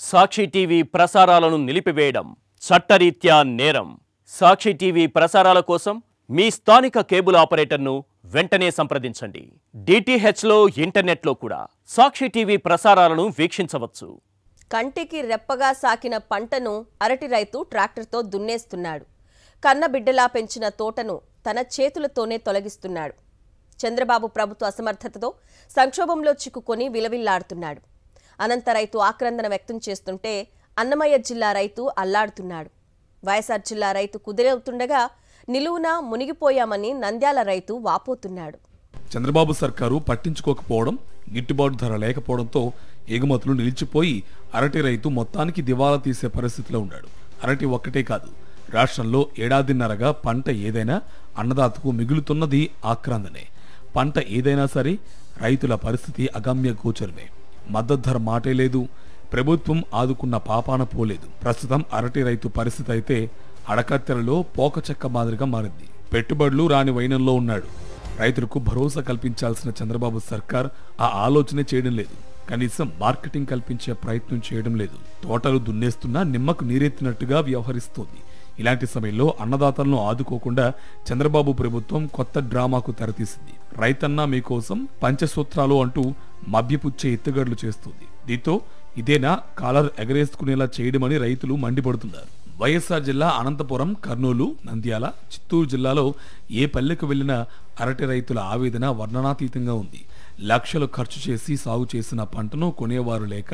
సాక్షి TV ప్రసారాలను నిలిపివేయడం చట్టరీత్యా నేరం. సాక్షి టీవీ ప్రసారాల కోసం మీ స్థానిక కేబుల్ ఆపరేటర్ను వెంటనే సంప్రదించండి. డిటిహెచ్లో ఇంటర్నెట్లో కూడా సాక్షి టీవీ ప్రసారాలను వీక్షించవచ్చు. కంటికి రెప్పగా సాకిన పంటను అరటి రైతు ట్రాక్టర్తో దున్నేస్తున్నాడు. కన్నబిడ్డలా పెంచిన తోటను తన చేతులతోనే తొలగిస్తున్నాడు. చంద్రబాబు ప్రభుత్వ అసమర్థతతో సంక్షోభంలో చిక్కుకొని విలవిల్లాడుతున్నాడు. అనంత రైతు ఆక్రందన వ్యక్తం చేస్తుంటే అన్నమయ్య జిల్లా రైతు అల్లాడుతున్నాడు. వైఎస్ఆర్ జిల్లా రైతు కుదిరవుతుండగా నిలువునా మునిగిపోయామని నంద్యాల రైతు వాపోతున్నాడు. చంద్రబాబు సర్కారు పట్టించుకోకపోవడం, గిట్టుబాటు ధర లేకపోవడంతో ఎగుమతులు నిలిచిపోయి అరటి రైతు మొత్తానికి దివాలా తీసే పరిస్థితిలో ఉన్నాడు. అరటి ఒక్కటే కాదు, రాష్ట్రంలో ఏడాదిన్నరగా పంట ఏదైనా అన్నదాతకు మిగులుతున్నది ఆక్రందనే. పంట ఏదైనా సరే రైతుల పరిస్థితి అగమ్య గోచరమే. మద్దతు ధర మాటే లేదు. ప్రభుత్వం ఆదుకున్న పాపాన పోలేదు. ప్రస్తుతం అరటి రైతు పరిస్థితి అయితే అడకత్తెరలో పోకచెక్క మాదిరిగా మారింది. పెట్టుబడులు రాని వైనంలో ఉన్నాడు. రైతులకు భరోసా కల్పించాల్సిన చంద్రబాబు సర్కార్ ఆ ఆలోచనే చేయడం లేదు. కనీసం మార్కెటింగ్ కల్పించే ప్రయత్నం చేయడం లేదు. తోటలు దున్నేస్తున్నా నిమ్మకు నీరెత్తినట్టుగా వ్యవహరిస్తోంది. ఇలాంటి సమయంలో అన్నదాతలను ఆదుకోకుండా చంద్రబాబు ప్రభుత్వం కొత్త డ్రామాకు తెరతీసింది. రైతన్నా మీకోసం పంచసూత్రాలు అంటూ మభ్యపుచ్చే ఎత్తుగడలు చేస్తుంది. దీంతో ఇదేనా కాలర్ ఎగరేసుకునేలా చేయడమని రైతులు మండిపడుతున్నారు. వైఎస్ఆర్ జిల్లా అనంతపురం, కర్నూలు, నంద్యాల, చిత్తూరు జిల్లాలో ఏ పల్లెకు వెళ్లినా అరటి రైతుల ఆవేదన వర్ణనాతీతంగా ఉంది. లక్షలు ఖర్చు చేసి సాగు చేసిన పంటను కొనేవారు లేక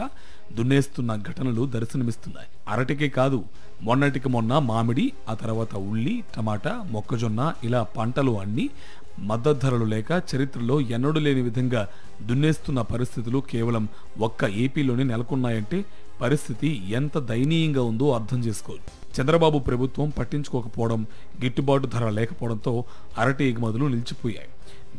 దున్నేస్తున్న ఘటనలు దర్శనమిస్తున్నాయి. అరటికే కాదు, మొన్నటికి మొన్న మామిడి, ఆ తర్వాత ఉల్లి, టమాటా, మొక్కజొన్న ఇలా పంటలు అన్ని మద్దతు ధరలు లేక చరిత్రలో ఎన్నడూ లేని విధంగా దున్నేస్తున్న పరిస్థితులు కేవలం ఒక్క ఏపీలోనే నెలకొన్నాయంటే పరిస్థితి ఎంత దయనీయంగా ఉందో అర్థం చేసుకోవాలి. చంద్రబాబు ప్రభుత్వం పట్టించుకోకపోవడం, గిట్టుబాటు ధర లేకపోవడంతో అరటి ఎగుమతులు నిలిచిపోయాయి.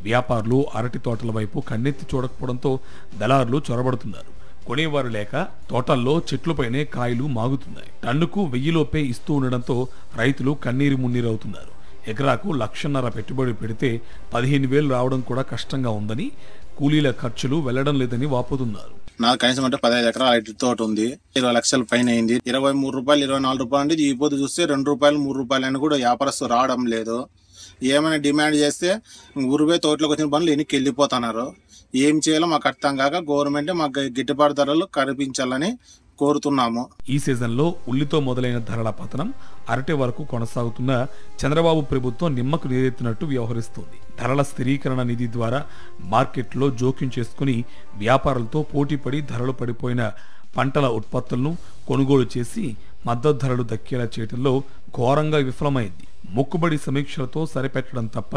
వ్యాపారులు అరటి తోటల వైపు కన్నెత్తి చూడకపోవడంతో దళారులు చొరబడుతున్నారు. కొనేవారు లేక తోటల్లో చెట్లపైనే కాయలు మాగుతున్నాయి. టన్నుకు 1000 లోపే ఇస్తూ ఉండడంతో రైతులు కన్నీరు మున్నీరవుతున్నారు. ఎకరాకు 1,50,000 పెట్టుబడి పెడితే 15,000 రావడం కూడా కష్టంగా ఉందని, కూలీల ఖర్చులు వెళ్లడం లేదని వాపోతున్నారు. నాకు కనీసం అంటే 15 ఎకరాల అరటి తోట ఉంది. 20 లక్షల పైన అయింది. 23 రూపాయలు, 24 రూపాయలు అంటే ఈ పొద్దు చూస్తే 2 రూపాయలు, 3 రూపాయలు అని కూడా వ్యాపారస్తు రావడం లేదు. ఏమైనా డిమాండ్ చేస్తే ఊరిపై తోటలోకి వచ్చిన పనులు ఎన్నికి వెళ్ళిపోతున్నారు. ఏం చేయాలో మాకు అర్థం కాక గవర్నమెంట్ మాకు గిట్టుబాటు ధరలు కల్పించాలని కోరుతున్నాము. ఈ సీజన్లో ఉల్లితో మొదలైన ధరల పతనం అరటి వరకు కొనసాగుతున్న చంద్రబాబు ప్రభుత్వం నిమ్మకు నీరెత్తినట్టు వ్యవహరిస్తోంది. ధరల స్థిరీకరణ నిధి ద్వారా మార్కెట్లో జోక్యం చేసుకుని వ్యాపారులతో పోటీపడి ధరలు పడిపోయిన పంటల ఉత్పత్తులను కొనుగోలు చేసి మద్దతు ధరలు దక్కేలా చేయడంలో ఘోరంగా విఫలమైంది. మొక్కుబడి సమీక్షలతో సరిపెట్టడం తప్ప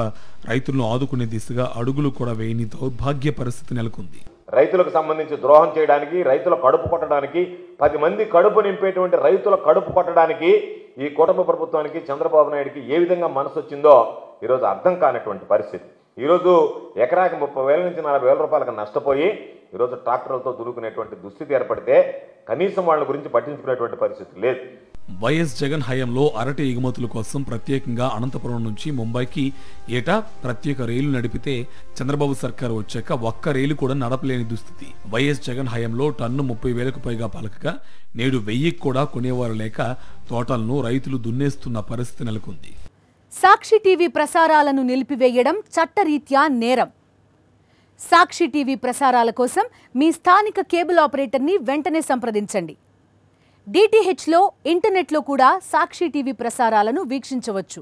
రైతులను ఆదుకునే దిశగా అడుగులు కూడా వేయని దౌర్భాగ్య పరిస్థితి నెలకొంది. రైతులకు సంబంధించి ద్రోహం చేయడానికి, రైతుల కడుపు కొట్టడానికి, 10 మంది కడుపు నింపేటువంటి రైతుల కడుపు కొట్టడానికి ఈ కూటమి ప్రభుత్వానికి, చంద్రబాబు నాయుడికి ఏ విధంగా మనసు వచ్చిందో ఈరోజు అర్థం కానటువంటి పరిస్థితి. ఈరోజు ఎకరాకి 30,000 నుంచి 40,000 రూపాయలకు నష్టపోయి ఈరోజు ట్రాక్టర్లతో దులుకునేటువంటి దుస్థితి ఏర్పడితే కనీసం వాళ్ళ గురించి పట్టించుకునేటువంటి పరిస్థితి లేదు. వైఎస్ జగన్ హయాంలో అరటి ఎగుమతుల కోసం ప్రత్యేకంగా అనంతపురం నుంచి ముంబైకి ఏటా ప్రత్యేక రైలు నడిపితే చంద్రబాబు సర్కారు వచ్చాక ఒక్క రైలు కూడా నడపలేని దుస్థితి. వైఎస్ జగన్ హయాంలో టన్ను 30,000కు పైగా పలకగా నేడు 1000కి కూడా కొనేవారు లేక తోటలను రైతులు దున్నేస్తున్న పరిస్థితి నెలకొంది. సాక్షి టీవీ ప్రసారాలను నిలిపివేయడం చట్టరీత్యా నేరం. సాక్షి టీవీ ప్రసారాల కోసం మీ స్థానిక కేబుల్ ఆపరేటర్ని వెంటనే సంప్రదించండి. డిటిహెచ్లో ఇంటర్నెట్లో కూడా సాక్షి టీవీ ప్రసారాలను వీక్షించవచ్చు.